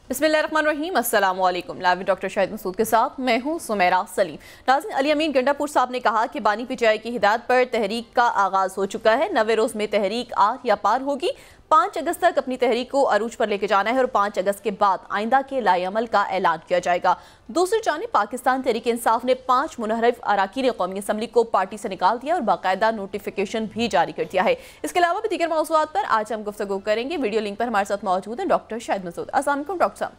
बिस्मिल्लाहिर्रहमानिर्रहीम, अस्सलाम वालेकुम। लाइव डॉक्टर शाहिद मसूद के साथ मैं हूं सुमेरा सलीम। नाज़रीन, अली अमीन गंडापुर साहब ने कहा कि बानी पिचाई की हिदायत पर तहरीक का आगाज हो चुका है। 90 रोज़ में तहरीक आर या पार होगी। 5 अगस्त तक अपनी तहरीक को अरूज पर लेके जाना है और 5 अगस्त के बाद आइंदा के लाएअमल का ऐलान किया जाएगा। दूसरी जानिब पाकिस्तान तहरीक इंसाफ ने 5 मुनहरिफ अराकीन कौमी असम्बली को पार्टी से निकाल दिया और बाकायदा नोटिफिकेशन भी जारी कर दिया है। इसके अलावा भी दीगर मौज़ूआत पर आज हम गुफ्तगू करेंगे। वीडियो लिंक पर हमारे साथ मौजूद है डॉक्टर शाहिद मसूद। अस्सलाम वालेकुम डॉक्टर साहब।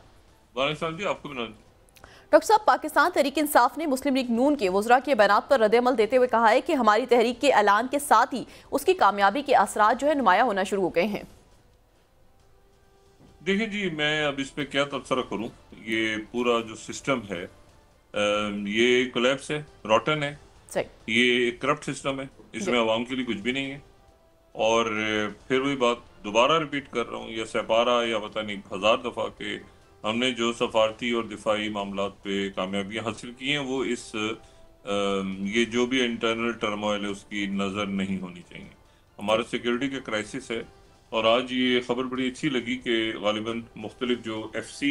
आपको डॉक्टर साहब, पाकिस्तान तहरीक इंसाफ ने मुस्लिम लीग नून के वज़रा के बयान पर रद्द-ए-अमल देते हुए कहा है कि हमारी तहरीक के ऐलान के साथ ही उसकी कामयाबी के असरात जो है नुमाया होना शुरू हो गए हैं। देखिए जी, मैं अब इस पे क्या तबसरा करूं। ये पूरा जो सिस्टम है ये कोलैप्स है, रॉटन है। सही। ये एक करप्ट सिस्टम है, इसमें आवाम के लिए कुछ भी नहीं है। और फिर वही बात दोबारा रिपीट कर रहा हूँ, या सैपारा या पता नहीं 1000 दफ़ा के हमने जो सफारती और दिफाई मामलात पे कामयाबियाँ हासिल की हैं, वो इस ये जो भी इंटरनल टर्मोइल है उसकी नज़र नहीं होनी चाहिए। हमारा सिक्योरिटी का क्राइसिस है। और आज ये खबर बड़ी अच्छी लगी कि गालिबन मुख्तलिफ जो FC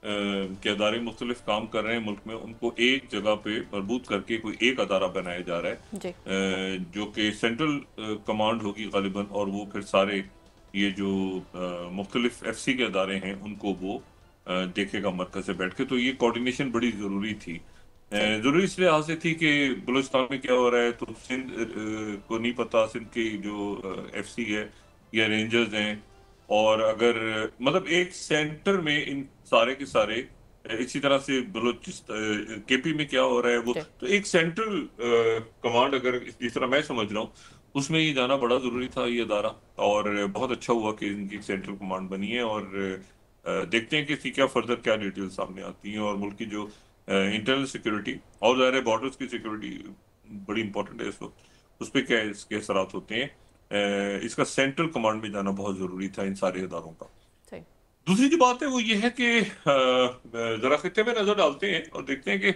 के अदारे मुख्तलिफ काम कर रहे हैं मुल्क में, उनको एक जगह पे मरबूत करके कोई एक अदारा बनाया जा रहा है जो कि सेंट्रल कमांड होगी गालिबन, और वो फिर सारे ये जो मुख्तलिफ FC के अदारे हैं उनको वो देखेगा मरकज से बैठ के। तो ये कोऑर्डिनेशन बड़ी ज़रूरी थी। ज़रूरी इसलिए लिहाज से थी कि बलूचिस्तान में क्या हो रहा है तो सिंध को नहीं पता, सिंध की जो FC है या रेंजर्स हैं, और अगर मतलब एक सेंटर में इन सारे के सारे इसी तरह से बलूचिस्तान KP में क्या हो रहा है वो, तो एक सेंट्रल कमांड अगर जिस तरह मैं समझ रहा हूँ उसमें ये जाना बड़ा ज़रूरी था ये अदारा। और बहुत अच्छा हुआ कि इनकी सेंट्रल कमांड बनी है। और देखते हैं कि इसकी क्या फर्दर क्या डिटेल सामने आती हैं। और मुल्क की जो इंटरनल सिक्योरिटी और ज़ाहिर है बॉर्डर्स की सिक्योरिटी बड़ी इंपॉर्टेंट है इस वक्त, उस पर क्या इसके असरात होते हैं। इसका सेंट्रल कमांड में जाना बहुत ज़रूरी था इन सारे इदारों का। दूसरी जो बात है वो ये है कि ज़रा खित्ते में नज़र डालते हैं और देखते हैं कि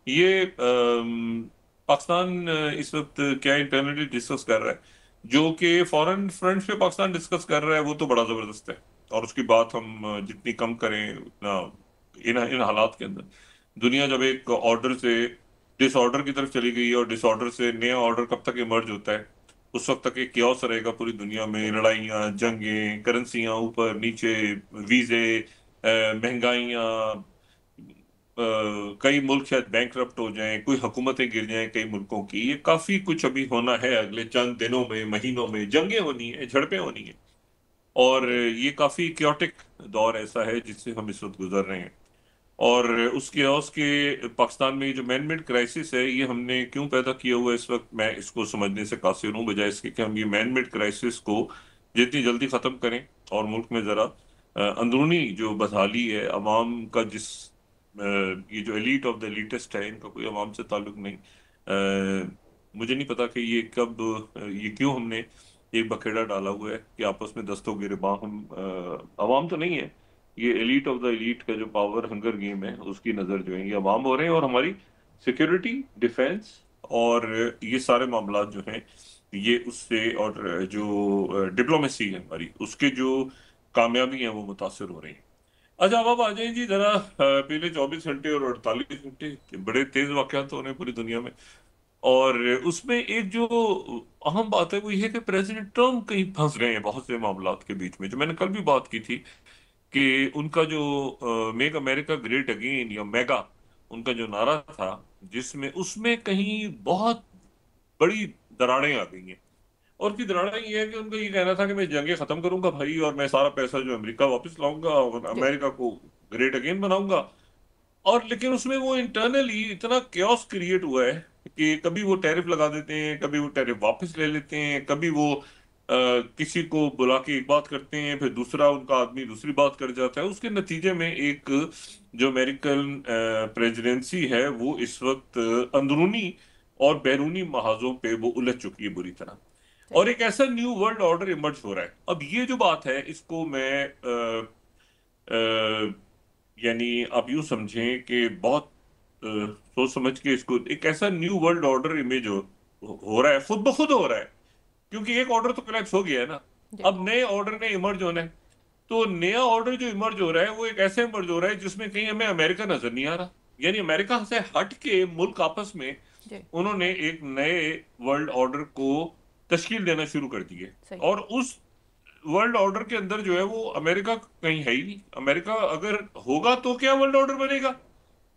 ये पाकिस्तान इस वक्त क्या इंटरनली डिस्कस कर रहा है। जो कि फॉरेन फ्रंट पे पाकिस्तान डिस्कस कर रहा है वो तो बड़ा ज़बरदस्त है, और उसकी बात हम जितनी कम करें उतना इन हालात के अंदर दुनिया जब एक ऑर्डर से डिसऑर्डर की तरफ चली गई है, और डिसऑर्डर से नया ऑर्डर कब तक इमर्ज होता है उस वक्त तक एक क्योस रहेगा पूरी दुनिया में। लड़ाइयाँ, जंगें, करेंसियाँ ऊपर नीचे, वीज़े, महंगाइयाँ, कई मुल्क शायद बैंकरप्ट हो जाएं, कोई हुकूमतें गिर जाएं कई मुल्कों की। ये काफ़ी कुछ अभी होना है अगले चंद दिनों में, महीनों में। जंगें होनी है, झड़पें होनी है, और ये काफ़ी क्योटिक दौर ऐसा है जिससे हम इस वक्त गुजर रहे हैं। और उस क्योस के पाकिस्तान में जो मैन मेड क्राइसिस है ये हमने क्यों पैदा किया हुआ है इस वक्त, मैं इसको समझने से कासिर हूँ, बजाय इसके कि हम ये मैन मेड क्राइसिस को जितनी जल्दी ख़त्म करें और मुल्क में ज़रा अंदरूनी जो बदहाली है, अवाम का ये जो एलीट ऑफ द एलीटेस्ट है, इनका कोई अवाम से ताल्लुक नहीं। मुझे नहीं पता कि ये कब ये क्यों हमने एक बखेड़ा डाला हुआ है कि आपस में दस्तों गिरबां हम अवाम तो नहीं है, ये एलीट ऑफ द एलीट का जो पावर हंगर गेम है उसकी नज़र जो है ये अवाम हो रहे हैं। और हमारी सिक्योरिटी, डिफेंस और ये सारे मामला जो हैं ये उससे, और जो डिप्लोमेसी है हमारी, उसके जो कामयाबी हैं वो मुतासर हो रही हैं। अच्छा, अब आ जाए जी जरा पिछले 24 घंटे और 48 घंटे बड़े तेज वाकयात हो रहे हैं पूरी दुनिया में। और उसमें एक जो अहम बात है वो ये है कि प्रेसिडेंट ट्रम्प कहीं फंस गए हैं बहुत से मामलात के बीच में। जो मैंने कल भी बात की थी कि उनका जो मेक अमेरिका ग्रेट अगेन या मेगा, उनका जो नारा था जिसमें उसमें कहीं बहुत बड़ी दरारें आ गई हैं। और की दरारें ये है कि उनका ये कहना था कि मैं जंगें खत्म करूंगा भाई, और मैं सारा पैसा जो अमेरिका वापस लाऊंगा और अमेरिका को ग्रेट अगेन बनाऊंगा। और लेकिन उसमें वो इंटरनली इतना क्योस क्रिएट हुआ है कि कभी वो टैरिफ लगा देते हैं, कभी वो टैरिफ वापस ले लेते हैं, कभी वो किसी को बुला के एक बात करते हैं, फिर दूसरा उनका आदमी दूसरी बात कर जाता है। उसके नतीजे में एक जो अमेरिकन प्रेसिडेंसी है वो इस वक्त अंदरूनी और बैरूनी महाजों पे वो उलझ चुकी है बुरी तरह। और एक ऐसा न्यू वर्ल्ड ऑर्डर इमर्ज हो रहा है। अब ये जो बात है इसको मैं यानी आप यूं समझें कि बहुत सोच समझ के इसको, एक ऐसा न्यू वर्ल्ड ऑर्डर इमेज हो रहा है, खुद ब खुद हो रहा है, क्योंकि एक ऑर्डर तो कोलैप्स हो गया है ना। अब नए ऑर्डर ने इमर्ज होना है। तो नया ऑर्डर जो इमर्ज हो रहा है वो एक ऐसे इमर्ज हो रहा है जिसमें कहीं हमें अमेरिका नजर नहीं आ रहा, यानी अमेरिका से हट के मुल्क आपस में जी। उन्होंने एक नए वर्ल्ड ऑर्डर को तश्कील देना शुरू कर दी है। सही। और उस वर्ल्ड ऑर्डर के अंदर जो है वो अमेरिका कहीं है ही नहीं। अमेरिका अगर होगा तो क्या वर्ल्ड ऑर्डर बनेगा,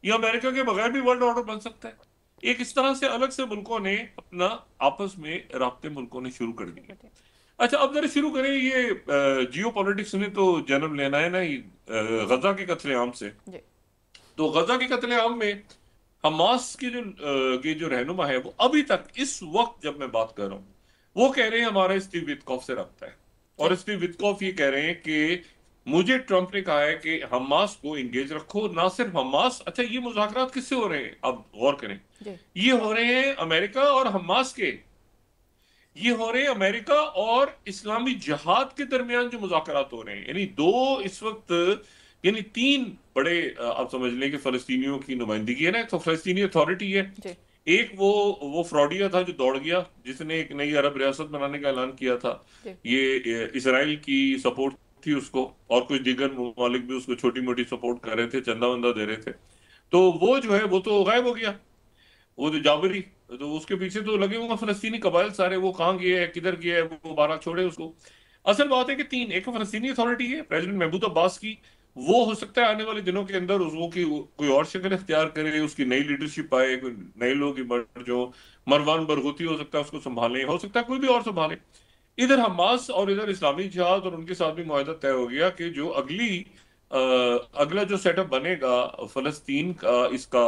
या अमेरिका के बगैर भी वर्ल्ड ऑर्डर बन सकता है। एक इस तरह से अलग से मुल्कों ने अपना आपस में राब्ते मुल्कों ने शुरू कर दिए। अच्छा, अब जरा शुरू करें, ये जियो पॉलिटिक्स ने तो जन्म लेना है ना गजा के कत्लेआम से। जी। तो गजा के कत्लेआम में हमास के जो रहनुमा है वो अभी तक इस वक्त जब मैं बात कर रहा हूँ वो कह रहे हैं हमारा स्टीव विटकॉफ से रब्ता है। और सही। स्टीव विटकॉफ ये कह रहे हैं कि मुझे ट्रंप ने कहा है कि हमास को इंगेज रखो। ना सिर्फ हमास, अच्छा ये मुज़ाकरात किससे हो रहे हैं, अब गौर करें, जी। ये हो रहे हैं अमेरिका और हमास के, ये हो रहे हैं अमेरिका और इस्लामी जिहाद के दरमियान जो मुज़ाकरात हो रहे हैं। यानी दो इस वक्त, यानी तीन बड़े आप समझ लें कि फलस्तीनियों की नुमाइंदगी है ना। तो फलस्तीनी अथॉरिटी है, जी। एक वो फ्रॉडिया था जो दौड़ गया, जिसने एक नई अरब रियासत बनाने का ऐलान किया था। जी। ये इसराइल की सपोर्ट थी उसको, और कुछ दीगर ममालिक भी उसको छोटी मोटी सपोर्ट कर रहे थे, चंदा वंदा दे रहे थे। तो वो जो है वो तो गायब हो गया, वो जो जाबरी। तो उसके पीछे तो लगे हुए फलस्तीनी कबाइल सारे, वो कहाँ गए हैं, किधर गए हैं, वो बारह छोड़े उसको। असल बात है कि तीन, एक फलस्तीनी अथॉरिटी है प्रेसिडेंट महमूद अब्बास की, वो हो सकता है आने वाले दिनों के अंदर उसको की कोई और शक्ल इख्तियार करे, उसकी नई लीडरशिप आए, कोई नए लोग इमर्ज जो, मरवान बरगूती हो सकता है उसको संभालें, हो सकता है कोई भी और संभाले। इधर हमास और इधर इस्लामी जिहाद, और उनके साथ भी मुआहदा तय हो गया कि जो अगला जो सेटअप बनेगा फलस्तीन का, इसका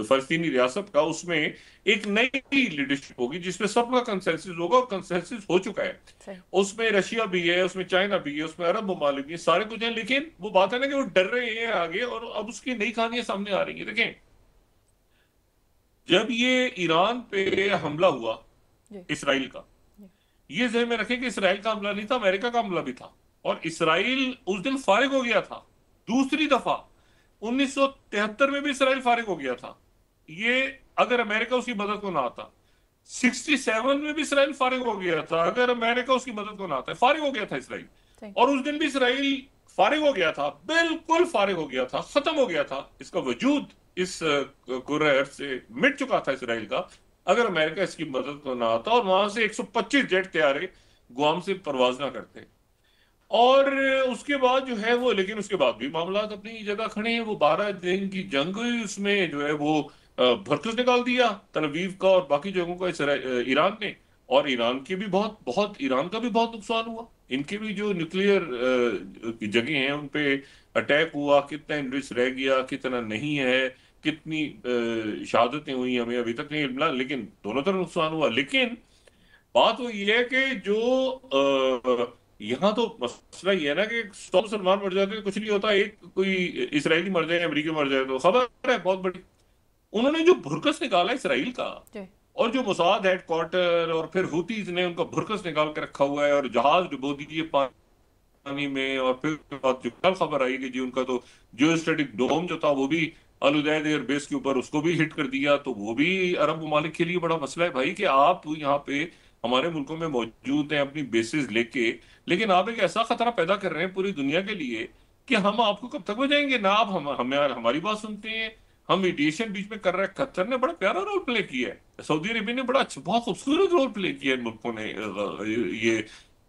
फलस्तीनी रियासत का, उसमें एक नई लीडरशिप होगी जिसमें सबका कंसेंसस होगा, और कंसेंसस हो चुका है। सही। उसमें रशिया भी है, उसमें चाइना भी है, उसमें अरब ममालिक भी है, सारे कुछ हैं। लेकिन वो बात है ना कि वो डर रहे हैं आगे, और अब उसकी नई कहानियां सामने आ रही हैं। देखें, जब ये ईरान पे हमला हुआ जी। इसराइल का, जी। ये ज़हन में रखें कि इसराइल का हमला नहीं था, अमेरिका का हमला भी था। और इसराइल उस दिन फारिग हो गया था, दूसरी दफा 1973 में भी इसराइल फारिग हो गया था। ये अगर अमेरिका उसकी मदद को ना आता, 67 में भी इसराइल फारिग हो गया था, अगर अमेरिका उसकी मदद को ना आता, फारिग हो गया था इसराइल। सही। और उस दिन भी इसराइल फारिग हो गया था, बिल्कुल फारिग हो गया था, खत्म हो गया था, इसका वजूद इस कुर्रे अर्थ से मिट चुका था इसराइल का, अगर अमेरिका इसकी मदद को ना आता और वहां से 125 जेट तैयारे गुआम से परवाज ना करते। और उसके बाद जो है वो, लेकिन उसके बाद भी मामला अपनी जगह खड़े हैं। वो 12 दिन की जंग हुई, उसमें जो है वो भरकस निकाल दिया तल अवीव का और बाकी जगहों का ईरान ने। और ईरान के भी बहुत बहुत, ईरान का भी बहुत नुकसान हुआ। इनके भी जो न्यूक्लियर जगह हैं उन पे अटैक हुआ, कितना इनरिच रह गया, कितना नहीं है, कितनी शहादतें हुई हमें अभी तक नहीं मिला, लेकिन दोनों तरफ नुकसान हुआ। लेकिन बात वो ये है कि जो यहाँ तो मसला ये है ना कि 100 मुसलमान मर जाते हैं कुछ नहीं होता, एक कोई इसराइली मर जाए, अमेरिकी मर जाए तो खबर है बहुत बड़ी। उन्होंने जो भुरकस निकाला इसराइल का, जी। और जो मोसाद हेडक्वार्टर, और फिर हुतीज ने उनका भुरकस निकाल के रखा हुआ है, और जहाज डुबो दीजिए पानी में। और फिर जो कल खबर आई कि जी उनका तो जियो स्टैटिक डोम जो था वो भी अल उदैद एयर बेस के ऊपर, उसको भी हिट कर दिया। तो वो भी अरब ममालिक के लिए बड़ा मसला है भाई, कि आप यहाँ पे हमारे मुल्कों में मौजूद हैं अपनी बेसिस लेके, लेकिन आप एक ऐसा खतरा पैदा कर रहे हैं पूरी दुनिया के लिए कि हम आपको कब तक बचाएंगे ना। आप हमें हमारी बात सुनते हैं, हम मीडिएशन बीच में कर रहे हैं। कतर ने बड़ा प्यारा रोल प्ले किया है, सऊदी अरेबिया ने बड़ा अच्छा, बहुत खूबसूरत रोल प्ले किया है इन मुल्कों ने ये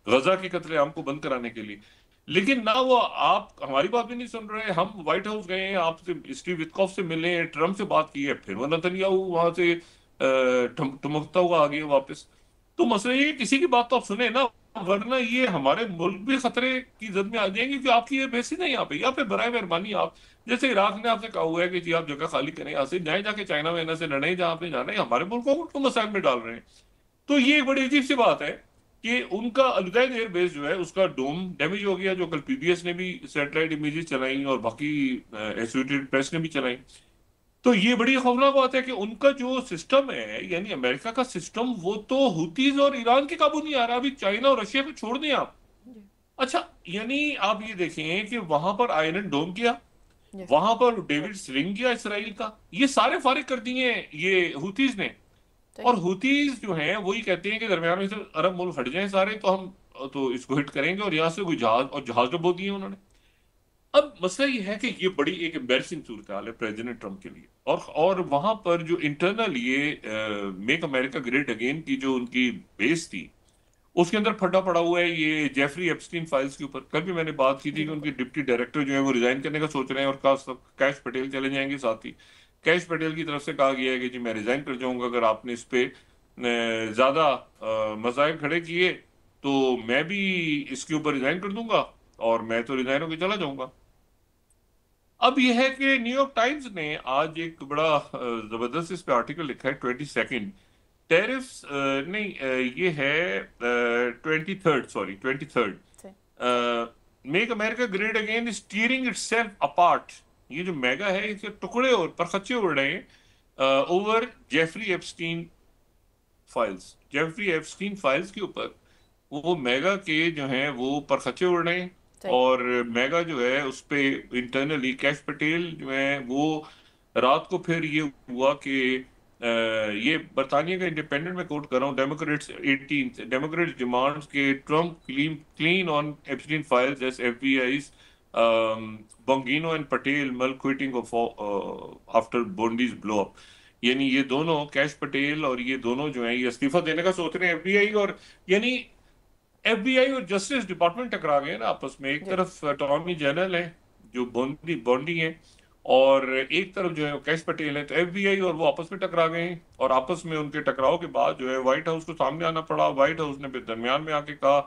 गजा के कत्लेआम को बंद कराने के लिए। लेकिन ना वो आप हमारी बात भी नहीं सुन रहे। हम व्हाइट हाउस गए हैं, आपसे स्टीव विटकॉफ से मिले हैं, ट्रम्प से बात की है, फिर वो नतन्याहू वहां से ठुमकता हुआ आ गए वापस। तो मसला ये, किसी की बात तो आप सुने ना, वरना ये हमारे मुल्क भी खतरे की जद में आ जाएंगे कि आपकी ये बेसी नहीं यहाँ पे। या फिर बराए मेहरबानी आप, जैसे इराक ने आपसे कहा हुआ है कि जी आप जगह खाली करें, यहाँ से जाए, जाके चाइना में से लड़े जहाँ पे जाना है, हमारे मुल्कों को तो मसाइल में डाल रहे हैं। तो ये एक बड़ी अजीब सी बात है कि उनका अलुदैद एयरबेस जो है उसका डोम डैमेज हो गया, जो कल पीबीएस ने भी सैटेलाइट इमेजेस चलाई और बाकी एसोसिएटेड प्रेस ने भी चलाई। तो ये बड़ी खौफनाक बात है कि उनका जो सिस्टम है, यानी अमेरिका का सिस्टम, वो तो हुतीज और ईरान के काबू नहीं आ रहा। अभी चाइना और रशिया को छोड़ दें आप। जी। अच्छा, यानी आप ये देखें कि वहां पर आयरन डोम किया, यस। वहां पर डेविड स्लिंग किया इसराइल का, ये सारे फारिग कर दिए ये हुतीज ने। सही। और हुतीज जो हैं वही कहते हैं कि दरमियान में से अरब मुल्क हट जाएं सारे, तो हम तो इसको हिट करेंगे, और यहाँ से कोई जहाज, और जहाज डुबो दिए उन्होंने। अब मसला ये है कि ये बड़ी एक एम्बैरसिंग सूरत हाल है प्रेसिडेंट ट्रम्प के लिए, और वहां पर जो इंटरनल ये मेक अमेरिका ग्रेट अगेन की जो उनकी बेस थी, उसके अंदर फटा पड़ा हुआ है ये जेफरी एप्स्टीन फाइल्स के ऊपर। कल भी मैंने बात की थी जी कि उनके बिल्कुल। डिप्टी डायरेक्टर जो है वो रिजाइन करने का सोच रहे हैं, और कैश पटेल चले जाएंगे साथ ही। कैश पटेल की तरफ से कहा गया है कि जी मैं रिजाइन कर जाऊंगा अगर आपने इस पे ज्यादा मसाइल खड़े किए, तो मैं भी इसके ऊपर रिजाइन कर दूंगा, और मैं तो रिजाइन होकर चला जाऊंगा। अब यह है कि न्यूयॉर्क टाइम्स ने आज एक बड़ा जबरदस्त इस पे आर्टिकल लिखा है, 22 टैरिफ्स नहीं, ये है 23, सॉरी 23, जी। Make America great again steering itself apart. ये जो मेगा है इसके टुकड़े और परखच्चे उड़ रहे हैं over Jeffrey Epstein files. Jeffrey Epstein files के ऊपर वो मेगा के जो हैं वो परखच्चे उड़ रहे हैं, जी। और मेगा जो है उस पे इंटरनली कैश पटेल जो है वो रात को फिर ये हुआ कि ये बरतानिया का इंडिपेंडेंट में कोट कर रहा हूँ, डेमोक्रेट्स 18 डेमोक्रेट्स डिमांड्स के Trump clean clean on Epstein files as FBI's Bongino and Patel mull quitting off after Bondi's blow up. यानी ये दोनों, कैश पटेल और ये दोनों जो हैं ये इस्तीफा देने का सोच रहे हैं एफबीआई, और यानी एफबीआई और जस्टिस डिपार्टमेंट टकरा गए ना आपस में। एक जी। तरफ अटॉर्नी जनरल है जो बॉन्डी बॉन्डी है, और एक तरफ जो है कैश पटेल है, तो एफबीआई और वो आपस में टकरा गए हैं, और आपस में उनके टकराव के बाद जो है व्हाइट हाउस को सामने आना पड़ा। व्हाइट हाउस ने फिर दरमियान में आके कहा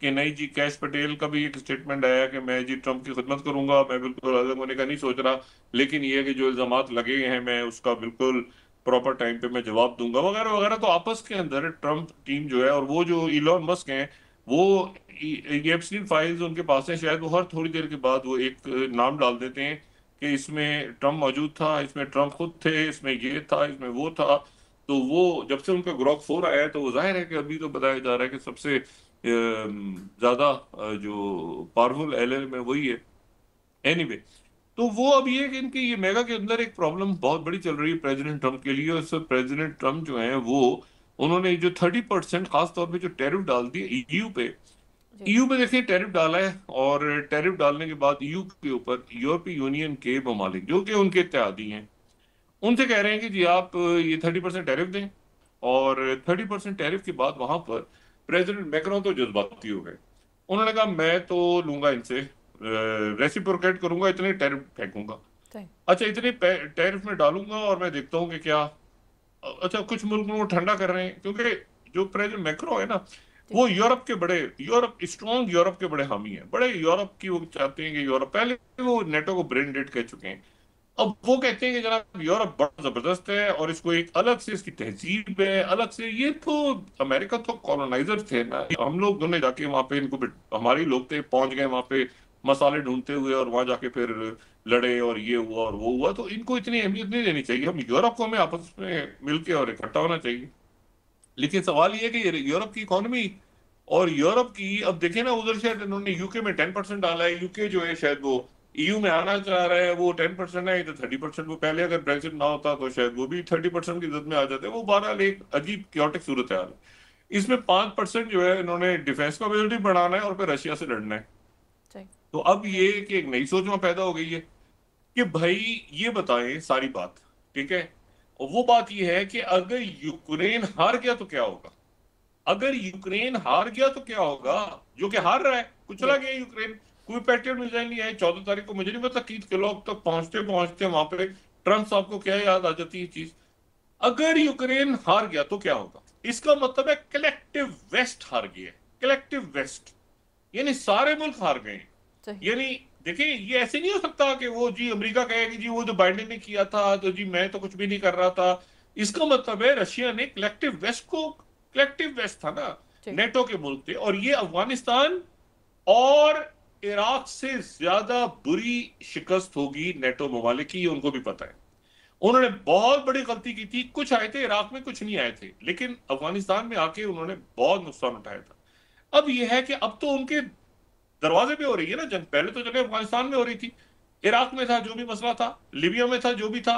कि नहीं जी, कैश पटेल का भी एक स्टेटमेंट आया कि मैं जी ट्रम्प की खिदमत करूंगा, मैं बिल्कुल अलग होने का नहीं सोच रहा, लेकिन ये है कि जो इल्जामात लगे हैं मैं उसका बिल्कुल प्रॉपर टाइम पे मैं जवाब दूंगा, वगैरह वगैरह। तो आपस के अंदर ट्रम्प टीम जो है, और वो जो इलॉन मस्क हैं, वो ये एप्स्टीन फाइल्स उनके पास है, शायद वो हर थोड़ी देर के बाद वो एक नाम डाल देते हैं कि इसमें ट्रम्प मौजूद था, इसमें ट्रम्प खुद थे, इसमें ये था, इसमें वो था। तो वो जब से उनका ग्रॉक 4 आया है, तो वो जाहिर है कि अभी तो बताया जा रहा है कि सबसे ज्यादा जो पावरफुल एलियन में वही है। एनीवे, तो वो अब ये है कि इनके ये मेगा के अंदर एक प्रॉब्लम बहुत बड़ी चल रही है प्रेसिडेंट ट्रम्प के लिए, और इस प्रेसिडेंट ट्रम्प जो है वो उन्होंने जो 30% खास तौर पे जो टैरिफ डाल दिए ईयू पे। जी। ईयू पे देखिए टैरिफ डाला है, और टैरिफ डालने के बाद ईयू के ऊपर यूरोपीय यूनियन के ममालिक जो कि उनके इत्तेहादी हैं, उनसे कह रहे हैं कि जी आप ये 30% टैरिफ दें। और 30% टैरिफ के बाद वहां पर प्रेसिडेंट मैक्रोन तो जज्बाती हो गए। उन्होंने कहा मैं तो लूंगा इनसे, रेसिप्रोकेट करूंगा, इतने टैरिफ फेंकूंगा। जी। अच्छा, इतने टैरिफ में डालूंगा और मैं देखता हूँ कि क्या। अच्छा, कुछ मुल्क में वो ठंडा कर रहे हैं, क्योंकि जो प्रेसिडेंट मैक्रो है ना, जी। वो यूरोप स्ट्रॉन्ग यूरोप के बड़े हामी हैं, बड़े यूरोप की वो चाहते हैं कि यूरोप, पहले वो नेटो को ब्रेन डेड कह चुके हैं। अब वो कहते हैं कि जनाब यूरोप बड़ा जबरदस्त है, और इसको एक अलग से इसकी तहजीब है, अलग से। ये तो अमेरिका तो कॉलोनाइजर थे ना, हम लोग ने जाके वहां पे इनको हमारे ही लोग थे, पहुंच गए वहां पे मसाले ढूंढते हुए, और वहां जाके फिर लड़े, और ये हुआ और वो हुआ। तो इनको इतनी अहमियत नहीं देनी चाहिए। हम यूरोप को हमें आपस में मिलके और इकट्ठा होना चाहिए। लेकिन सवाल ये है कि यूरोप की इकोनॉमी और यूरोप की, अब देखें ना, उधर शायद इन्होंने यूके में 10% डाला है। यूके जो है शायद वो ईयू में आना चाह रहा है, वो 10% है, तो 30%। वो पहले अगर ब्रेक्सिट ना होता तो शायद वो भी 30% की जद में आ जाते। वो बहरहाल एक अजीब क्योटिक सूरत हाल है। इसमें 5% जो है इन्होंने डिफेंस कैपेबिलिटी बढ़ाना है, और फिर रशिया से लड़ना है। जी। तो अब ये कि एक नई सोच में पैदा हो गई है कि भाई ये बताएं सारी बात, ठीक है। और वो बात ये है कि अगर यूक्रेन हार गया तो क्या होगा। अगर यूक्रेन हार गया तो क्या होगा, जो कि हार रहा है, कुचला जी। गया यूक्रेन। कोई पेट्रोल मिसाइल नहीं आई 14 तारीख को। मुझे नहीं पता कीट के लोग तक पहुंचते पहुंचते वहां पे ट्रंप साहब को क्या याद आ जाती है चीज। अगर यूक्रेन हार गया तो क्या होगा, इसका मतलब है कलेक्टिव वेस्ट हार गया। कलेक्टिव वेस्ट यानी सारे मुल्क हार गए। सही। यानी देखिए, ये ऐसे नहीं हो सकता कि वो जी अमेरिका कहे कि जी वो तो बाइडेन ने किया था, तो जी मैं तो कुछ भी नहीं कर रहा था। इसका मतलब है रशिया ने कलेक्टिव वेस्ट को, कलेक्टिव वेस्ट था ना, जी। नेटो के मुल्क थे, और ये अफगानिस्तान और इराक से ज्यादा बुरी शिकस्त होगी नेटो ममालिक की, ये उनको भी पता है। उन्होंने बहुत बड़ी गलती की थी। कुछ आए थे इराक में, कुछ नहीं आए थे, लेकिन अफगानिस्तान में आके उन्होंने बहुत नुकसान उठाया था। अब यह है कि अब तो उनके दरवाजे पे हो रही है ना जंग। पहले तो जंग अफगानिस्तान में हो रही थी, इराक में था जो भी मसला था, लीबिया में था जो भी था,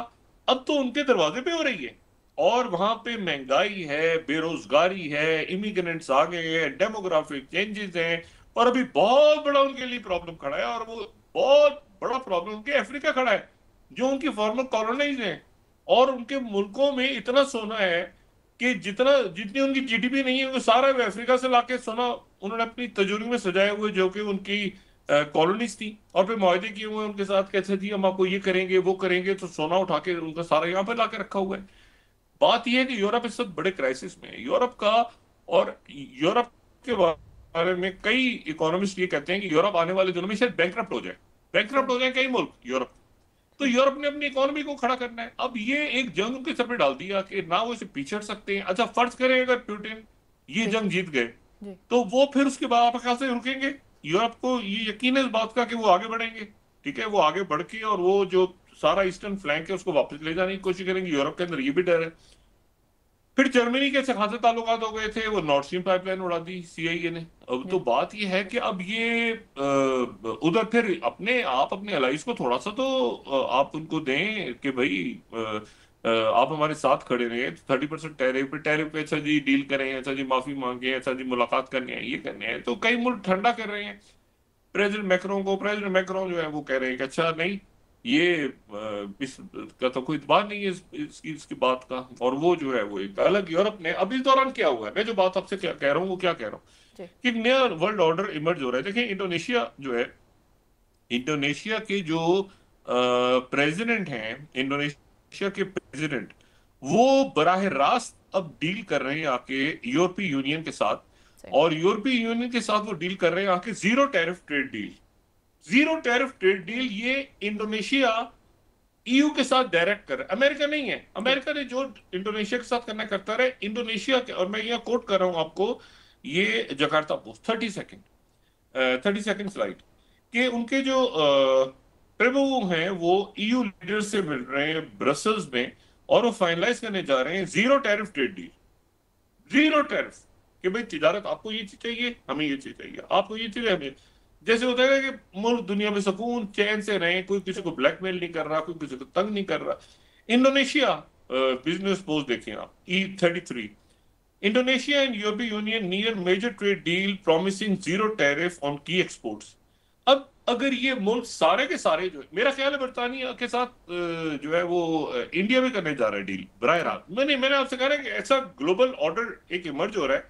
अब तो उनके दरवाजे पे हो रही है। और वहां पे महंगाई है, बेरोजगारी है, इमिग्रेंट्स आ गए हैं, डेमोग्राफिक चेंजेस हैं, और अभी बहुत बड़ा उनके लिए प्रॉब्लम खड़ा है, और वो बहुत बड़ा प्रॉब्लम उनके अफ्रीका खड़ा है, जो उनकी फॉर्मर कॉलोनाइज हैं। और उनके मुल्कों में इतना सोना है कि जितनी उनकी जीडीपी नहीं है, वो सारा वे अफ्रीका से लाके सोना उन्होंने अपनी तिजोरी में सजाए हुए, जो कि उनकी कॉलोनीज थी, और फिर मुआहदे किए हुए उनके साथ, कैसे जी हम आपको ये करेंगे वो करेंगे, तो सोना उठा के उनका सारा यहाँ पे लाके रखा हुआ है। बात यह है कि यूरोप इस वक्त बड़े क्राइसिस में है, यूरोप का। और यूरोप के बारे में कई इकोनॉमिस्ट ये कहते हैं कि यूरोप आने वाले दिनों में शायद बैंकरप्ट हो जाए, बैंकरप्ट हो जाए कई मुल्क यूरोप। तो यूरोप ने अपनी इकोनॉमी को खड़ा करना है। अब ये एक जंग उनके सर पे डाल दिया कि ना वो इसे पीछे हट सकते हैं। अच्छा, फर्ज करें अगर पुतिन ये जी जंग जीत गए, जी तो वो फिर उसके बाद आपके ख्याल से रुकेंगे? यूरोप को ये यकीन है इस बात का कि वो आगे बढ़ेंगे, ठीक है, वो आगे बढ़ के और वो जो सारा ईस्टर्न फ्लैंक है उसको वापस ले जाने की कोशिश करेंगे। यूरोप के अंदर ये भी डर है। फिर जर्मनी के से खासे ताल्लुकात हो गए थे, वो नॉर्थ स्ट्रीम पाइपलाइन उड़ा दी सीआईए ने। अब तो जी बात ये है कि अब ये उधर फिर अपने अलाइज को थोड़ा सा तो आप उनको दें कि भाई आप हमारे साथ खड़े रहे। 30% टैरिफ पे अच्छा जी डील करें, अच्छा जी माफी मांगे, अच्छा जी मुलाकात करनी है, ये करने हैं, तो कई मुल्क ठंडा कर रहे हैं प्रेसिडेंट मैक्रोन जो है वो कह रहे हैं कि अच्छा नहीं, ये इस का तो कोई इतबार नहीं है इसकी बात का। और वो जो है वो एक अलग यूरोप ने अब इस दौरान क्या हुआ है, मैं जो बात आपसे क्या कह रहा हूँ वो क्या कह रहा हूँ जी कि नया वर्ल्ड ऑर्डर इमर्ज हो रहा है। देखिए इंडोनेशिया जो है, इंडोनेशिया के जो प्रेसिडेंट हैं, इंडोनेशिया के प्रेसिडेंट, वो बराह रास्त अब डील कर रहे हैं आके यूरोपीय यूनियन के साथ। सही और यूरोपीय यूनियन के साथ वो डील कर रहे हैं आके zero tariff trade deal. Zero tariff trade deal ये इंडोनेशिया ईयू के साथ डायरेक्ट कर रहा है, अमेरिका नहीं है। जी अमेरिका ने जो इंडोनेशिया के साथ करना करता रहे, इंडोनेशिया के, और मैं यहाँ कोट कर रहा हूं आपको, ये जकार्ता पोस्ट 30 सेकंड स्लाइड कि उनके जो प्रभु हैं वो ईयू लीडर से मिल रहे हैं ब्रसल्स में, और वो फाइनलाइज करने जा रहे हैं zero tariff trade deal. Zero tariff, कि भाई तिजारत आपको ये चीज चाहिए, हमें ये चीज चाहिए, आपको ये चीज हमें। जैसे होता है कि मुल्क दुनिया में सुकून चैन से रहे, कोई किसी को ब्लैकमेल नहीं कर रहा, कोई किसी को तंग नहीं कर रहा। इंडोनेशिया बिजनेस पोस्ट देखें आप, E33, इंडोनेशिया एंड यूरोपीय union near major trade deal promising zero tariff on key exports. अब अगर ये मुल्क सारे के सारे जो है, मेरा ख्याल है बरतानिया के साथ जो है वो इंडिया भी करने जा रहा है डील बराह जी रास्त। मैंने आपसे कहा कि ऐसा ग्लोबल ऑर्डर एक इमर्ज हो रहा है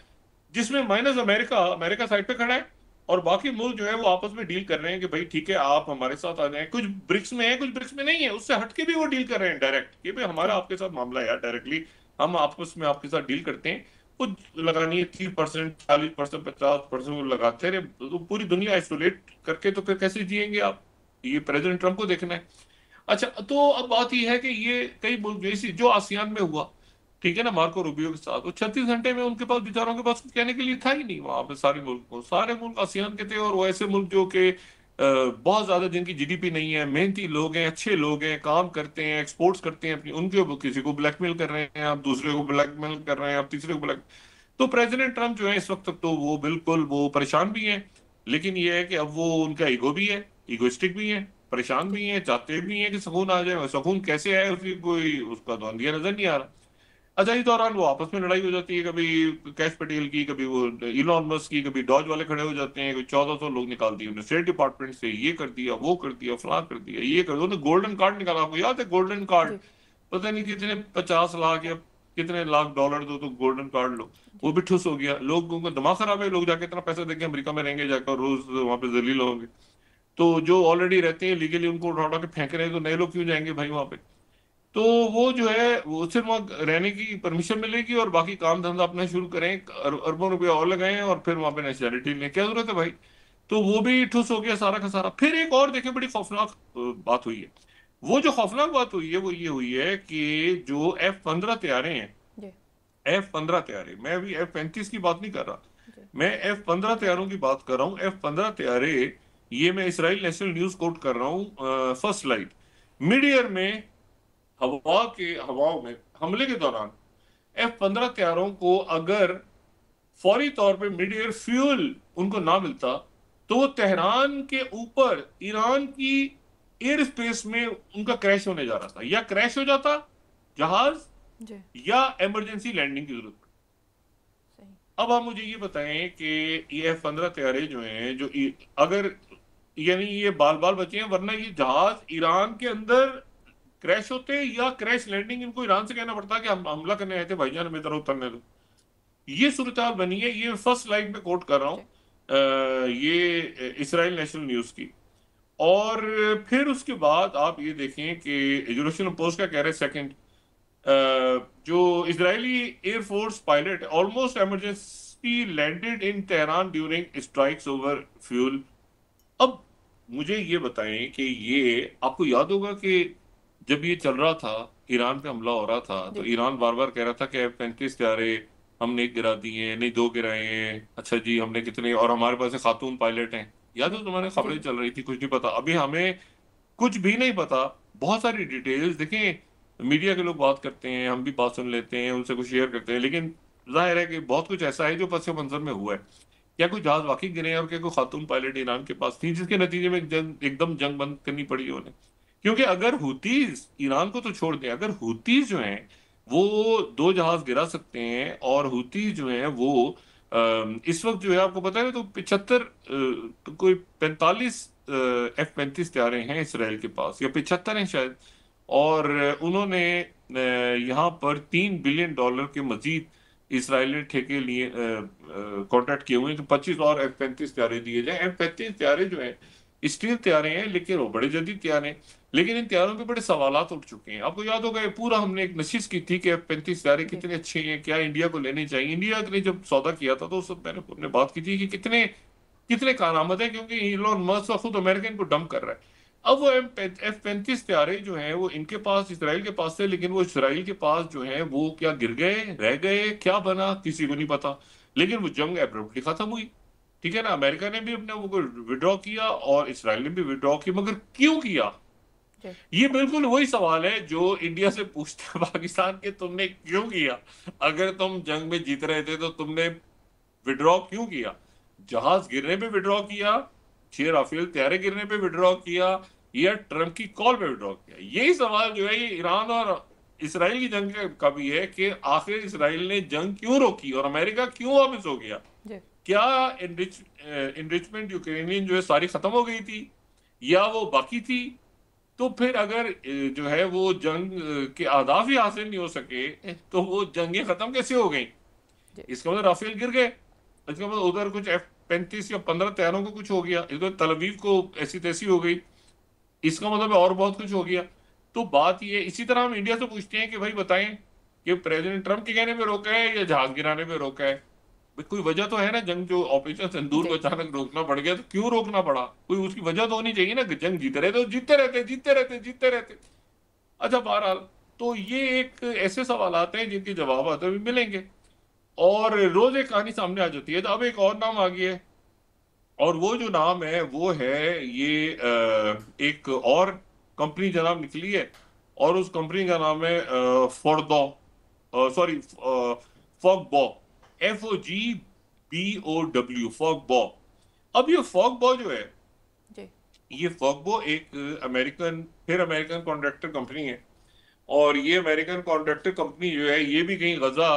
जिसमें माइनस अमेरिका, अमेरिका साइड पे खड़ा है, और बाकी मुल्क जो है वो आपस में डील कर रहे हैं कि भाई ठीक है आप हमारे साथ आ जाएं। कुछ ब्रिक्स में है, कुछ ब्रिक्स में नहीं है, उससे हटके भी वो डील कर रहे हैं डायरेक्ट कि भाई हमारा जी आपके साथ मामला है यार, डायरेक्टली हम आपस में आपके साथ डील करते हैं। वो लगानी है 30%, 40%, 50% वो लगाते रहे, तो पूरी दुनिया आइसोलेट करके तो फिर कैसे जिएंगे आप? ये प्रेसिडेंट ट्रंप को देखना है। अच्छा, तो अब बात यह है कि ये कई मुल्क जैसी जो आसियान में हुआ, ठीक है ना, मार्को रूबियो के साथ, वो 36 घंटे में उनके पास बेचारों के पास कुछ कहने के लिए था ही नहीं वहां पे। सारे मुल्क आसियान के थे, और वो ऐसे मुल्क जो कि बहुत ज्यादा जिनकी जीडीपी नहीं है, मेहनती लोग हैं, अच्छे लोग हैं, काम करते हैं, एक्सपोर्ट्स करते हैं अपनी, उनके किसी को ब्लैकमेल कर रहे हैं आप, दूसरे को ब्लैकमेल कर रहे हैं आप, तीसरे को ब्लैक। तो प्रेसिडेंट ट्रंप जो है इस वक्त तक तो वो बिल्कुल वो परेशान भी हैं। लेकिन ये है कि अब वो उनका ईगो भी है, ईगोइस्टिक भी है, परेशान जी भी हैं, चाहते भी हैं कि सुकून आ जाए। सुकून कैसे आए उसकी कोई उसका तो अंदिया नजर नहीं आ रहा। अच्छा, इस दौरान वो आपस में लड़ाई हो जाती है, कभी कैश पटेल की, कभी वो इलॉन मस्क की, कभी डॉज वाले खड़े हो जाते हैं, कोई 1400 लोग निकाल दिए उन्हें स्टेट डिपार्टमेंट से, ये कर दिया, वो कर दिया, फलां कर दिया, ये कर दिया। उन्होंने गोल्डन कार्ड निकाला, आपको याद है गोल्डन कार्ड? जी पता नहीं कितने 50 लाख या कितने लाख डॉलर दो तो गोल्डन कार्ड लो। वो जी भी ठुस हो गया, लोगों का दिमाग खराब है, लोग जाके इतना पैसा देके अमेरिका में रहेंगे, जाकर रोज वहां पे जलील होंगे। तो जो ऑलरेडी रहते हैं लीगली उनको उठा उठा के फेंक रहे हैं, तो नए लोग क्यों जाएंगे भाई वहां पे? तो वो जो है वो सिर्फ वहाँ रहने की परमिशन मिलेगी, और बाकी काम धंधा अपना शुरू करें, अरबों रुपया और लगाएं, और फिर वहां पे नेशनैलिटी लें, क्या जरूरत है भाई? तो वो भी ठुस हो गया सारा का सारा। फिर एक और देखें बड़ी खौफनाक बात हुई है। वो जो खौफनाक बात हुई है वो ये हुई है कि जो F-15 तैयारे हैं, जी F-15 तैयारे, मैं अभी F-35 की बात नहीं कर रहा, जी मैं F-15 तैयारों की बात कर रहा हूँ। F-15 तैयारे, ये मैं इसराइल नेशनल न्यूज कोट कर रहा हूँ, फर्स्ट स्लाइड, मिड ईयर में हवाओं में हमले के दौरान F-15 तैयारों को अगर फौरी तौर पे मिड एयर फ्यूल उनको ना मिलता, तो वो तेहरान के ऊपर ईरान की एयर स्पेस में उनका क्रैश होने जा रहा था, या क्रैश हो जाता जहाज, जी। या इमरजेंसी लैंडिंग की जरूरत पड़े। सही। अब आप मुझे ये बताएं कि ये F-15 तैयारे जो हैं, अगर यानी ये बाल बाल बचे हैं, वरना ये जहाज ईरान के अंदर क्रैश होते या क्रैश लैंडिंग इनको ईरान से कहना पड़ता कि हम हमला करने आए थे भाईजान, हमें तरह उतरने दो। ये सूरत हाल बनी है। ये फर्स्ट लाइट में कोट कर रहा हूँ, जी। ये इसराइल नेशनल न्यूज की। और फिर उसके बाद आप ये देखें कि जेरूसलम पोस्ट का कह रहे हैं, सेकंड जो Israeli air force pilot almost emergency landed in Tehran during strikes over fuel. अब मुझे ये बताएं कि ये आपको याद होगा कि जब ये चल रहा था, ईरान पे हमला हो रहा था, तो जी। ईरान बार बार कह रहा था कि F-35 तैयारे हमने एक गिरा दिए हैं, नहीं दो गिराए हैं, अच्छा जी हमने कितने, और हमारे पास खातून पायलट हैं। याद जी। है तुम्हारे, जी। खबरें चल रही थी, कुछ नहीं पता अभी हमें, कुछ भी नहीं पता। बहुत सारी डिटेल्स देखें, मीडिया के लोग बात करते हैं, हम भी बात सुन लेते हैं, उनसे कुछ शेयर करते हैं, लेकिन जाहिर है कि बहुत कुछ ऐसा है जो पस मंजर में हुआ है। क्या कोई जहाज वाकई गिरे हैं, और क्या कोई खातून पायलट ईरान के पास थी, जिसके नतीजे में एकदम जंग बंद करनी पड़ी उन्हें? क्योंकि अगर हुतीज, ईरान को तो छोड़ दें, अगर हुतीज जो हैं वो दो जहाज गिरा सकते हैं, और हुतीज जो हैं वो इस वक्त जो है आपको पता है तो 75 तो कोई 45 F-35 तैयारे हैं इसराइल के पास, या 75 हैं शायद। और उन्होंने यहाँ पर $3 बिलियन के मजीद इसराइल ने ठेके लिए कॉन्ट्रैक्ट किए हुए हैं कि 25 और F-35 तैयारे दिए जाए। F-35 तैयारे जो हैं स्टील तैयारे हैं, लेकिन वो बड़े जदीद तैयारे हैं। लेकिन इन तैयारों पे बड़े सवालात उठ चुके हैं। आपको याद होगा, ये पूरा हमने एक नशिश की थी कि F-35 तैयारे जी। कितने अच्छे हैं, क्या इंडिया को लेने चाहिए। इंडिया ने जब सौदा किया था तो उस वक्त हमने बात की थी कि कितने कितने कारआमद है, क्योंकि इलॉन मस्क खुद अमेरिकन को डंप कर रहा है। अब वो F-35 तैयारे जो हैं वो इनके पास, इसराइल के पास थे, लेकिन वो इसराइल के पास जो हैं वो क्या गिर गए, रह गए, क्या बना, किसी को नहीं पता। लेकिन वो जंग एब्रप्टली खत्म हुई। ठीक है ना, अमेरिका ने भी अपने वो विड्रॉ किया और इसराइल ने भी विड्रॉ किया, मगर क्यों किया? जी। ये बिल्कुल वही सवाल है जो इंडिया से पूछते हैं पाकिस्तान के, तुमने क्यों किया? अगर तुम जंग में जीत रहे थे तो तुमने विड्रॉ क्यों किया? जहाज गिरने पे विड्रॉ किया, 6 राफेल तैयारे गिरने पे विड्रॉ किया, या ट्रम्प की कॉल पे विड्रॉ किया? यही सवाल जो है ये ईरान और इसराइल की जंग का भी है कि आखिर इसराइल ने जंग क्यों रोकी और अमेरिका क्यों वापस हो गया? जी। क्या इनरिचमेंट यूक्रेनियन जो है सारी खत्म हो गई थी, या वो बाकी थी? तो फिर अगर जो है वो जंग के अहदाफ ही हासिल नहीं हो सके, तो वो जंगें खत्म कैसे हो गई? जी। इसका मतलब राफेल गिर गए, इसका मतलब उधर कुछ F-35 या 15 तैयारों को कुछ हो गया, इधर तलवीव को ऐसी तैसी हो गई, इसका मतलब और बहुत कुछ हो गया। तो बात ये, इसी तरह हम इंडिया से पूछते हैं कि भाई बताएं कि प्रेसिडेंट ट्रम्प के कहने पे रोका है या जहाज गिराने पे रोका है? भाई कोई वजह तो है ना, जंग जो ऑपरेशन सिंदूर को जी। अचानक रोकना पड़ गया, तो क्यों रोकना पड़ा? कोई उसकी वजह तो होनी चाहिए ना, कि जंग जीते रहते, जीतते रहते, जीतते रहते, जीतते रहते। अच्छा, बहरहाल, तो ये एक ऐसे सवाल आते हैं जिनके जवाब आते हुए मिलेंगे, और रोज एक कहानी सामने आ जाती है। तो अब एक और नाम आ गया है, और वो जो नाम है वो है ये एक और कंपनी जनाब निकली है, और उस कंपनी का नाम है फोर्डो, सॉरी, फॉगबो, FOGBOW, फॉगबो। अब ये फॉगबो जो है, जी। ये फॉगबो एक अमेरिकन कॉन्ट्रैक्टर कंपनी है। और ये अमेरिकन कॉन्ट्रैक्टर कंपनी जो है, ये भी कहीं गजा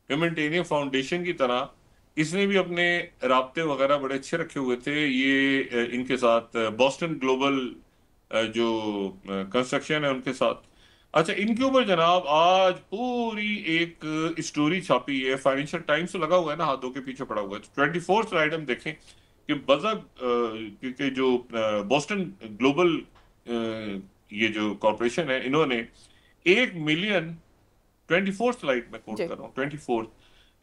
ह्यूमैनिटेरियन फाउंडेशन की तरह, इसने भी अपने राब्ते वगैरह बड़े अच्छे रखे हुए थे। ये इनके साथ बॉस्टन ग्लोबल जो कंस्ट्रक्शन है उनके साथ। अच्छा, इनके ऊपर जनाब आज पूरी एक स्टोरी छापी है, फाइनेंशियल टाइम्स तो लगा हुआ है ना, हाथों के पीछे पड़ा हुआ है। 24th स्लाइड हम देखें कि के जो बॉस्टन ग्लोबल ये जो कॉरपोरेशन है, इन्होंने 1 मिलियन, 24th स्लाइड में कोट जी। कर रहा हूँ, 24th,